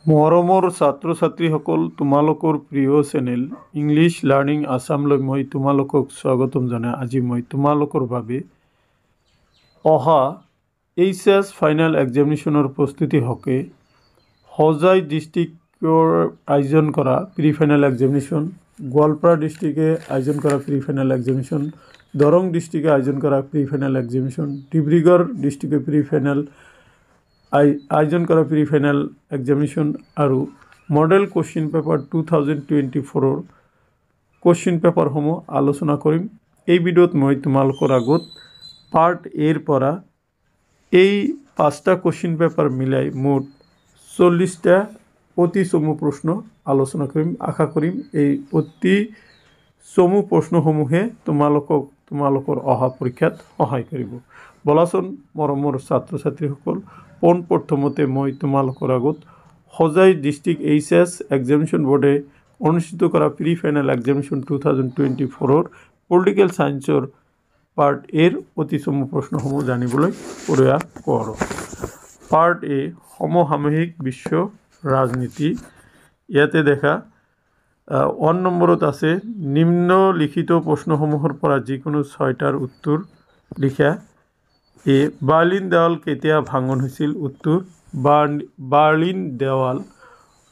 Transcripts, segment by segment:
মৰমৰ ছাত্ৰ ছাত্ৰীসকল, তোমালোকৰ প্ৰিয় চেনেল ইংলিছ লাৰ্ণিং আছামলৈ মই তোমালোকক স্বাগতম জনাই আজি মই তোমালোকৰ বাবে অহা এইচএছ ফাইনেল এক্সামিনেশ্যনৰ প্ৰস্তুতি হকে হোজাই ডিষ্ট্ৰিক্টৰ আয়োজন কৰা প্ৰি ফাইনেল এক্সামিনেশ্যন, গোৱালপাৰা ডিষ্ট্ৰিক্টে আয়োজন কৰা প্ৰি ফাইনেল এক্সামিনেশ্যন, দৰং ডিষ্ট্ৰিক্টে আয়োজন কৰা প্ৰি ফাইনেল এক্সামিনেশ্যন, ডিব্ৰুগড় ডিষ্ট্ৰিক্টে প্ৰি ফাইনেল আয়োজন কৰা প্ৰি ফাইনেল এক্সামিনেশ্যন আৰু মডেল কুৱেশ্যন পেপাৰ 2024ৰ কুৱেশ্যন পেপাৰসমূহ আলোচনা কৰিম। এই ভিডিঅ'ত মই তোমালোকৰ আগত পাৰ্ট এৰ পৰা এই 5টা কুৱেশ্যন পেপাৰ মিলাই মুঠ 40টা অতি চমু প্ৰশ্ন আলোচনা কৰিম। আশা কৰিম এই অতি চমু প্ৰশ্নসমূহে তোমালোকৰ অহা পৰীক্ষাত সহায় কৰিব। বলাচোন মৰমৰ ছাত্ৰ ছাত্ৰীসকল, পোনপ্ৰথমতে মই তোমালোকৰ আগত হোজাই ডিষ্ট্ৰিক্ট এইচএছ এক্সামিনেশ্যন বোৰ্ডে অনুষ্ঠিত কৰা প্ৰি ফাইনেল এক্সামিনেশ্যন 2024ৰ পলিটিকেল ছায়েন্সৰ পাৰ্ট এৰ অতি চমু প্ৰশ্নসমূহ জানিবলৈ প্ৰয়াস কৰোঁ। পাৰ্ট এ সমসাময়িক বিশ্ব ৰাজনীতি। ইয়াতে দেখা 1 নম্বৰত আছে নিম্নলিখিত প্ৰশ্নসমূহৰ পৰা যিকোনো 6টাৰ উত্তৰ লিখা। এ বাৰ্লিন দেৱাল কেতিয়া ভাঙন হৈছিল? উত্তৰ বাৰ্লিন দেৱাল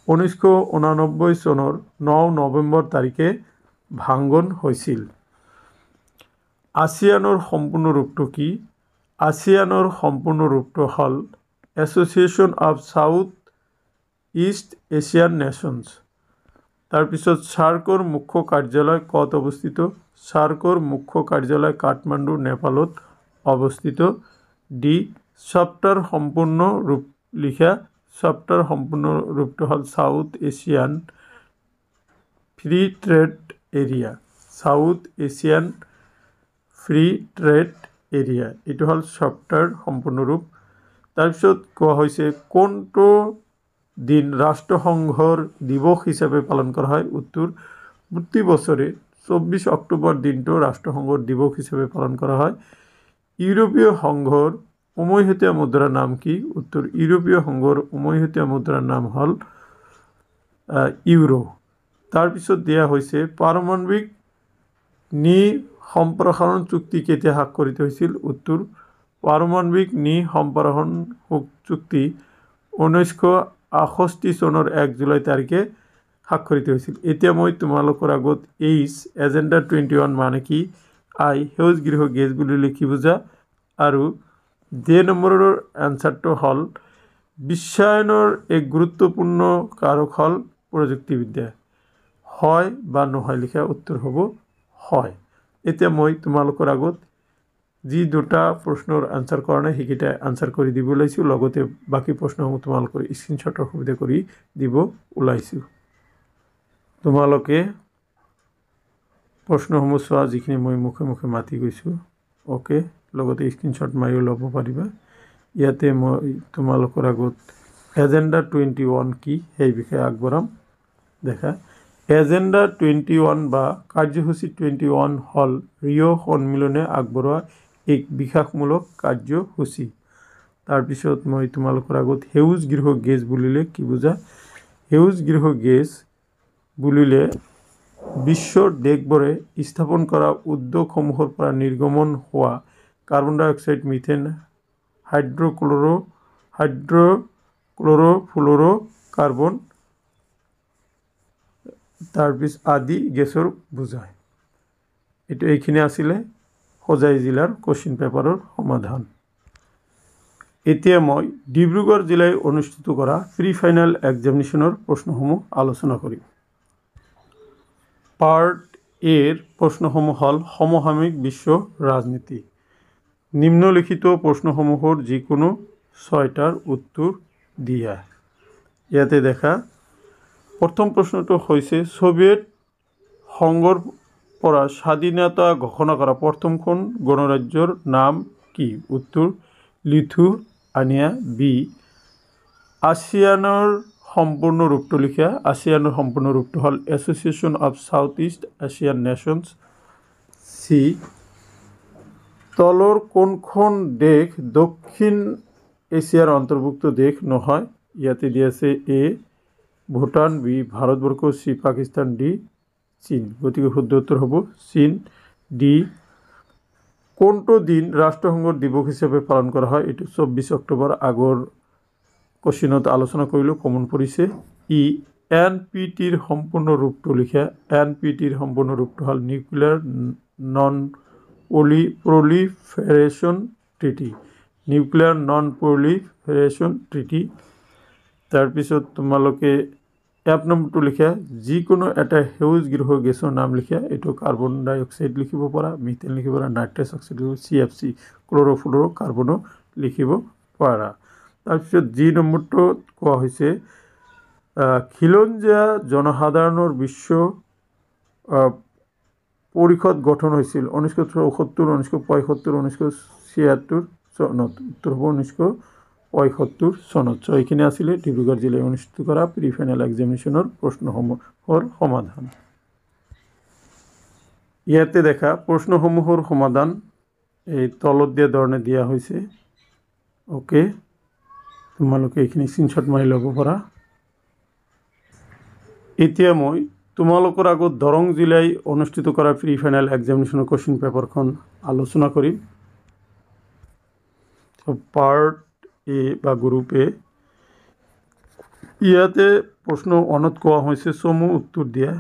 1989 চনৰ 9 নৱেম্বৰ তাৰিখে ভাঙন হৈছিল। আসিয়ানৰ সম্পূৰ্ণ ৰূপটো কি? আসিয়ানৰ সম্পূৰ্ণ ৰূপটো হ'ল association of south east Asian nations. তাৰপিছত ছাৰ্কৰ মুখ্য কাৰ্যালয় ক'ত অৱস্থিত? ছাৰ্কৰ মুখ্য কাৰ্যালয় কাঠমাণ্ডু, নেপালত অৱস্থিত। ডি চেপ্টাৰ সম্পূৰ্ণ ৰূপ লিখা। চেপ্টাৰ সম্পূৰ্ণ ৰূপটো হ'ল south Asian free trade area. South Asian free trade area, এইটো হ'ল চেপ্টাৰ সম্পূৰ্ণ ৰূপ। তাৰপিছত কোৱা হৈছে কোনটো দিন ৰাষ্ট্ৰসংঘৰ দিৱস হিচাপে পালন কৰা হয়? উত্তৰ প্ৰতি বছৰে 24 অক্টোবৰ দিনটো ৰাষ্ট্ৰসংঘৰ দিৱস হিচাপে পালন কৰা হয়। ইউৰোপীয় সংঘৰ উমৈহতীয়া মুদ্ৰাৰ নাম কি? উত্তৰ ইউৰোপীয় সংঘৰ উমৈহতীয়া মুদ্ৰাৰ নাম হ'ল ইউৰো। তাৰপিছত দিয়া হৈছে পাৰমাণৱিক সম্প্ৰসাৰণ চুক্তি কেতিয়া স্বাক্ষৰিত হৈছিল? উত্তৰ পাৰমাণৱিক সম্প্ৰসাৰণ চুক্তি 1968 চনৰ 1 জুলাই তাৰিখে স্বাক্ষৰিত হৈছিল। এতিয়া মই তোমালোকৰ আগত এজেণ্ডা 21 মানে কি? সেউজ গৃহ গেছ বুলিলে কি বুজা? আৰু ডে নম্বৰৰ এনচাৰটো হ'ল বিশ্বায়নৰ এক গুৰুত্বপূৰ্ণ কাৰক হ'ল প্ৰযুক্তিবিদ্যা। হয় বা নহয় লিখা। উত্তৰ হ'ব হয়। এতিয়া মই তোমালোকৰ আগত যি 2টা প্ৰশ্নৰ আনচাৰ কৰা নাই সেইকেইটা আনচাৰ কৰি দিব ওলাইছোঁ, লগতে বাকী প্ৰশ্নসমূহ তোমালোকৰ স্ক্ৰীনশ্বটৰ সুবিধা কৰি দিব ওলাইছোঁ। তোমালোকে প্ৰশ্নসমূহ চোৱা যিখিনি মই মুখে মুখে মাতি গৈছোঁ। অ'কে, লগতে স্ক্ৰীনশ্বট মাৰিও ল'ব পাৰিবা। ইয়াতে মই তোমালোকৰ আগত এজেণ্ডা 21 কি সেই বিষয়ে আগবঢ়াম। দেখা এজেণ্ডা 21 বা কাৰ্যসূচী 21 হ'ল ৰিঅ' সন্মিলনে আগবঢ়োৱা এক বিকাশমূলক কাৰ্যসূচী। তাৰপিছত মই তোমালোকৰ আগত সেউজ গৃহ গেছ বুলিলে কি বুজা? সেউজ গৃহ গেছ বুলিলে বিশ্বৰ দেশবোৰে স্থাপন কৰা উদ্যোগসমূহৰ পৰা নিৰ্গমন হোৱা কাৰ্বন ডাই অক্সাইড, মিথেন, হাইড্ৰ'ক্ল'ৰ'ফ্লুৰ'কাৰ্বন তাৰপিছত আদি গেছৰ বুজায়। এইখিনি আছিলে হোজাই জিলাৰ কুৱেশ্যন পেপাৰৰ সমাধান। এতিয়া মই ডিব্ৰুগড় জিলাই অনুষ্ঠিত কৰা প্ৰি ফাইনেল এক্সামিনেশ্যনৰ প্ৰশ্নসমূহ আলোচনা কৰিম। পাৰ্ট এৰ প্ৰশ্নসমূহ হ'ল সমসাময়িক বিশ্ব ৰাজনীতি। নিম্নলিখিত প্ৰশ্নসমূহৰ যিকোনো 6টাৰ উত্তৰ দিয়া। ইয়াতে দেখা প্ৰথম প্ৰশ্নটো হৈছে ছোভিয়েট সংঘৰ পৰা স্বাধীনতা ঘোষণা কৰা প্ৰথমখন গণৰাজ্যৰ নাম কি? উত্তৰ লিথুয়ানিয়া। বি আসিয়ানৰ সম্পূৰ্ণ ৰূপটো লিখা। আসিয়ানৰ সম্পূৰ্ণ ৰূপটো হ'ল association of south east Asian nations. C তলৰ কোনখন দেশ দক্ষিণ এছিয়াৰ অন্তৰ্ভুক্ত দেশ নহয়? ইয়াতে দিয়া আছে এ ভূটান, বি ভাৰতবৰ্ষ, সি পাকিস্তান, ডি চীন। গতিকে শুদ্ধ উত্তৰ হ'ব চীন, ডি। কোনটো দিন ৰাষ্ট্ৰসংঘৰ দিৱস হিচাপে পালন কৰা হয়? এইটো 24 অক্টোবৰ। আগৰ কোশ্চিনত আলোচনা কৰিলোঁ, কমন পৰিছে। ই NPTৰ সম্পূৰ্ণ ৰূপটো লিখা। NPTৰ সম্পূৰ্ণ ৰূপটো হ'ল nuclear non proliferation treaty. Nuclear non proliferation treaty. তাৰপিছত তোমালোকে এপ নম্বৰটো লিখা। যিকোনো এটা সেউজ গৃহ গেছৰ নাম লিখা। এইটো কাৰ্বন ডাই অক্সাইড লিখিব পাৰা, মিথেন লিখিব পাৰা, নাইট্ৰাছ অক্সাইড লিখিব, CFC ক্লৰ'ফ্ল'ৰ কাৰ্বনো লিখিব পাৰা। তাৰপিছত যি নম্বৰটো কোৱা হৈছে খিলঞ্জীয়া জনসাধাৰণৰ বিশ্ব পৰিষদ গঠন হৈছিল 1974, 1975, 1976 চনত। উত্তৰ হ'ব 1975 চনত। এইখিনি আছিলে ডিব্ৰুগড় জিলায় অনুষ্ঠিত কৰা প্ৰি ফাইনেল এক্সামিনেশ্যনৰ প্ৰশ্নসমূহৰ সমাধান। ইয়াতে দেখা প্ৰশ্নসমূহৰ সমাধান এই তলত দিয়া ধৰণে দিয়া হৈছে। অ'কে, তোমালোকে এইখিনি স্ক্ৰীনশ্বট মাৰি ল'ব পাৰা। এতিয়া মই তোমালোকৰ আগত দৰং জিলায় অনুষ্ঠিত কৰা প্ৰি ফাইনেল এক্সামিনেশ্যনৰ কুৱেশ্যন পেপাৰখন আলোচনা কৰিম। পাৰ্ট এ বা গ্ৰুপ এ। ইয়াতে প্ৰশ্ন 1ত কোৱা হৈছে চমু উত্তৰ দিয়া।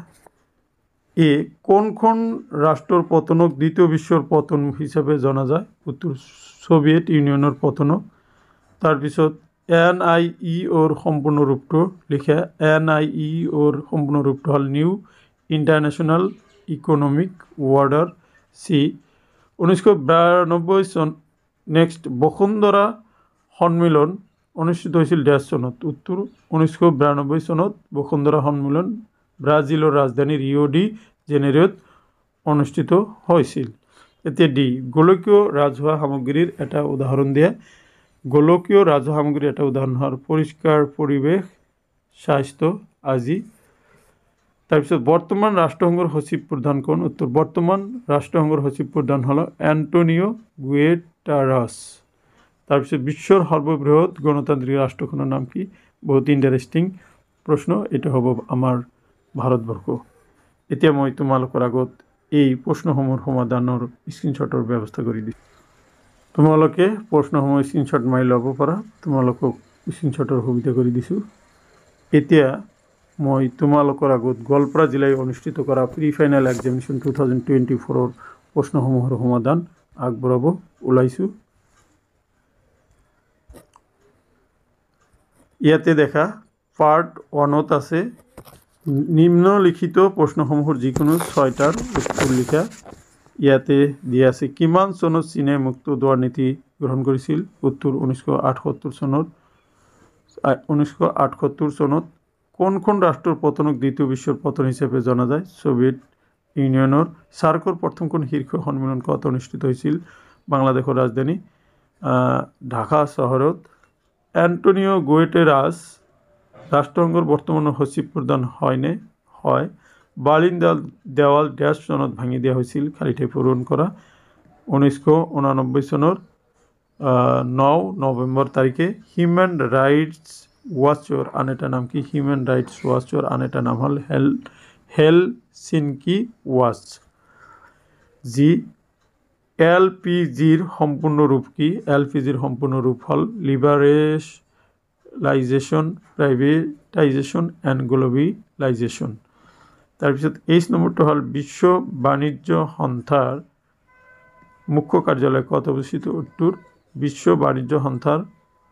এ কোনখন ৰাষ্ট্ৰৰ পতনক দ্বিতীয় বিশ্বৰ পতন হিচাপে জনা যায়? উত্তৰ সোভিয়েট ইউনিয়নৰ পতনক। তাৰপিছত NIEৰ সম্পূৰ্ণ ৰূপটো লিখা। NIEৰ সম্পূৰ্ণ ৰূপটো হ'ল new international economic order. C 1992 চন। নেক্সট বসুন্ধৰা সন্মিলন অনুষ্ঠিত হৈছিল ডেছ চনত? উত্তৰ 1992 চনত বসুন্ধৰা সন্মিলন ব্ৰাজিলৰ ৰাজধানী ৰিঅ' ডি জেনেৰিঅ'ত অনুষ্ঠিত হৈছিল। এতিয়া ডি গোলকীয় ৰাজহুৱা সামগ্ৰীৰ এটা উদাহৰণ দিয়া। গোলকীয় ৰাজহুৱা সামগ্ৰীৰ এটা উদাহৰণ হ'ল পৰিষ্কাৰ পৰিৱেশ, স্বাস্থ্য আজি। তাৰপিছত বৰ্তমান ৰাষ্ট্ৰসংঘৰ সচিব প্ৰধান কোন? উত্তৰ বৰ্তমান ৰাষ্ট্ৰসংঘৰ সচিব প্ৰধান হ'ল এণ্টনিঅ' গুটেৰেছ। তাৰপিছত বিশ্বৰ সৰ্ববৃহৎ গণতান্ত্ৰিক ৰাষ্ট্ৰখনৰ নাম কি? বহুত ইণ্টাৰেষ্টিং প্ৰশ্ন। এইটো হ'ব আমাৰ ভাৰতবৰ্ষ। এতিয়া মই তোমালোকৰ আগত এই প্ৰশ্নসমূহৰ সমাধানৰ স্ক্ৰীনশ্বটৰ ব্যৱস্থা কৰি দিছোঁ। তোমালোকে প্ৰশ্নসমূহ স্ক্ৰীনশ্বট মাৰি ল'ব পাৰা। তোমালোকক স্ক্ৰীনশ্বটৰ সুবিধা কৰি দিছোঁ। এতিয়া মই তোমালোকৰ আগত গোৱালপাৰা জিলায় অনুষ্ঠিত কৰা প্ৰি ফাইনেল এক্সামিনেশ্যন 2024ৰ প্ৰশ্নসমূহৰ সমাধান আগবঢ়াব ওলাইছোঁ। ইয়াতে দেখা পাৰ্ট 1ত আছে নিম্নলিখিত প্ৰশ্নসমূহৰ যিকোনো 6টাৰ উত্তৰ লিখা। ইয়াতে দিয়া আছে কিমান চনত চীনে মুক্ত দুৱাৰ নীতি গ্ৰহণ কৰিছিল? উত্তৰ 1978 চনত। 1978 চনত। কোনখন ৰাষ্ট্ৰৰ পতনক দ্বিতীয় বিশ্বৰ পতন হিচাপে জনা যায়? সোভিয়েট ইউনিয়নৰ। সাৰ্কৰ প্ৰথমখন শীৰ্ষ সন্মিলন ক'ত অনুষ্ঠিত হৈছিল? বাংলাদেশৰ ৰাজধানী ঢাকা চহৰত। এণ্টনিঅ' গুটেৰেছ ৰাষ্ট্ৰসংঘৰ বৰ্তমানৰ সচিব প্ৰধান হয়নে? হয়। বাৰ্লিন দেৱাল ডেছ চনত ভাঙি দিয়া হৈছিল? খালী ঠাই পূৰণ কৰা। 1989 চনৰ 9 নৱেম্বৰ তাৰিখে। হিউমেন ৰাইটছ ৱাচৰ আন এটা নাম কি? হিউমেন ৰাইটছ ৱাচৰ আন এটা নাম হ'ল হেলচিংকি ৱাচ। যি LPGৰ সম্পূৰ্ণ ৰূপ কি? LPGৰ সম্পূৰ্ণ ৰূপ হ'ল লিবাৰেলাইজেশ্যন, প্ৰাইভেটাইজেশ্যন এণ্ড গ্ল'বেলাইজেশ্যন। তাৰপিছত H নম্বৰটো হ'ল বিশ্ব বাণিজ্য সংস্থাৰ মুখ্য কাৰ্যালয় ক'ত অৱস্থিত? উত্তৰ বিশ্ব বাণিজ্য সংস্থাৰ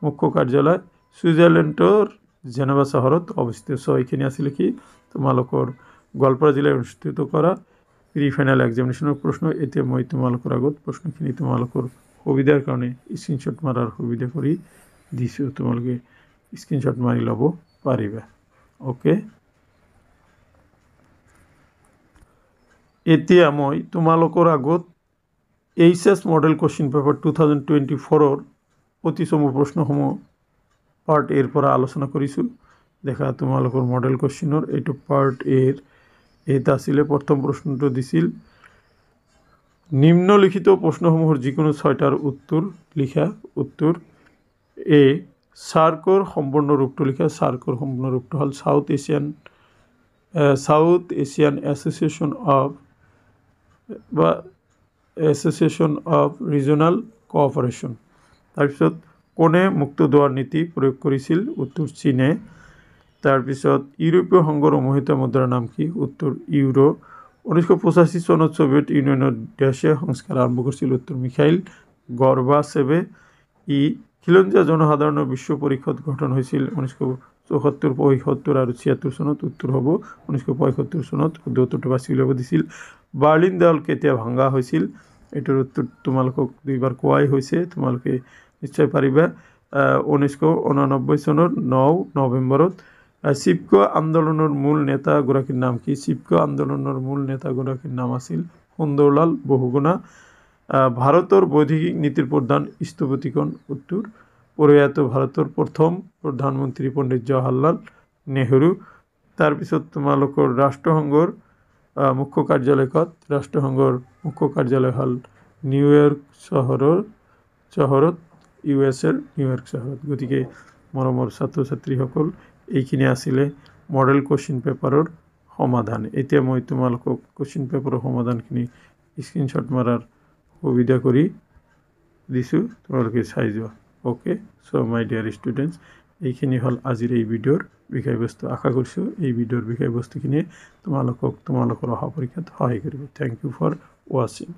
মুখ্য কাৰ্যালয় ছুইজাৰলেণ্ডৰ জেনেভা চহৰত অৱস্থিত। এইখিনি আছিলে কি তোমালোকৰ গোৱালপাৰা জিলায় অনুষ্ঠিত কৰা প্ৰি ফাইনেল এক্সামিনেশ্যনৰ প্ৰশ্ন। এতিয়া মই তোমালোকৰ আগত প্ৰশ্নখিনি তোমালোকৰ সুবিধাৰ কাৰণে স্ক্ৰীনশ্বট মাৰাৰ সুবিধা কৰি দিছোঁ। তোমালোকে স্ক্ৰীনশ্বট মাৰি ল'ব পাৰিবা। অ'কে, এতিয়া মই তোমালোকৰ আগত HS মডেল কুৱেশ্যন পেপাৰ 2024ৰ অতি চমু প্ৰশ্নসমূহ পাৰ্ট এৰ পৰা আলোচনা কৰিছোঁ। দেখা তোমালোকৰ মডেল কুৱেশ্যনৰ এইটো পাৰ্ট এৰ এটা আছিলে। প্ৰথম প্ৰশ্নটো দিছিল নিম্নলিখিত প্ৰশ্নসমূহৰ যিকোনো 6টাৰ উত্তৰ লিখা। উত্তৰ এ সাৰ্কৰ সম্পূৰ্ণ ৰূপটো লিখা সাৰ্কৰ সম্পূৰ্ণ ৰূপটো হ'ল south Asian association of regional cooperation. তাৰপিছত কোনে মুক্ত দুৱাৰ নীতি প্ৰয়োগ কৰিছিল? উত্তৰ চীনে। তাৰপিছত ইউৰোপীয় সংঘৰ উমৈহতীয়া মুদ্ৰাৰ নাম কি? উত্তৰ ইউৰো। 1985 চনত ছোভিয়েট ইউনিয়নৰ দেশে সংস্কাৰ আৰম্ভ কৰিছিল? উত্তৰ মিখাইল গৰ্বাচেভে। খিলঞ্জীয়া জনসাধাৰণৰ বিশ্ব পৰিষদ গঠন হৈছিল 1974, 75 আৰু 76 চনত? উত্তৰ হ'ব 1975 চনত। 72টো বাছি উলিয়াব দিছিল। বাৰ্লিন দেৱাল কেতিয়া ভংগা হৈছিল? এইটোৰ উত্তৰ তোমালোকক দুইবাৰ কোৱাই হৈছে, তোমালোকে নিশ্চয় পাৰিবা। 1989 চনৰ 9 নৱেম্বৰত। চিপকো আন্দোলনৰ মূল নেতাগৰাকীৰ নাম কি? চিপকো আন্দোলনৰ মূল নেতাগৰাকীৰ নাম আছিল সুন্দৰলাল বহুগুণা। ভাৰতৰ বৈদেশিক নীতিৰ প্ৰধান স্থপতি কোন? উত্তৰ প্ৰয়াত ভাৰতৰ প্ৰথম প্ৰধানমন্ত্ৰী পণ্ডিত জৱাহৰলাল নেহৰু। তাৰপিছত তোমালোকৰ ৰাষ্ট্ৰসংঘৰ মুখ্য কাৰ্যালয় ক'ত? ৰাষ্ট্ৰসংঘৰ মুখ্য কাৰ্যালয় হ'ল নিউয়ৰ্ক চহৰত, USA নিউয়ৰ্ক চহৰত। গতিকে মৰমৰ ছাত্ৰ ছাত্ৰীসকল, এইখিনি আছিলে মডেল কুৱেশ্যন পেপাৰৰ সমাধান। এতিয়া মই তোমালোকক কুৱেশ্যন পেপাৰৰ সমাধানখিনি স্ক্ৰীনশ্বট মাৰাৰ সুবিধা কৰি দিছোঁ, তোমালোকে চাই যোৱা। অ'কে, চ' মাই ডিয়াৰ ষ্টুডেণ্টছ, এইখিনি হ'ল আজিৰ এই ভিডিঅ'ৰ বিষয়বস্তু। আশা কৰিছোঁ এই ভিডিঅ'ৰ বিষয়বস্তুখিনিয়ে তোমালোকৰ অহা পৰীক্ষাত সহায় কৰিব। থেংক ইউ ফৰ ৱাচিং।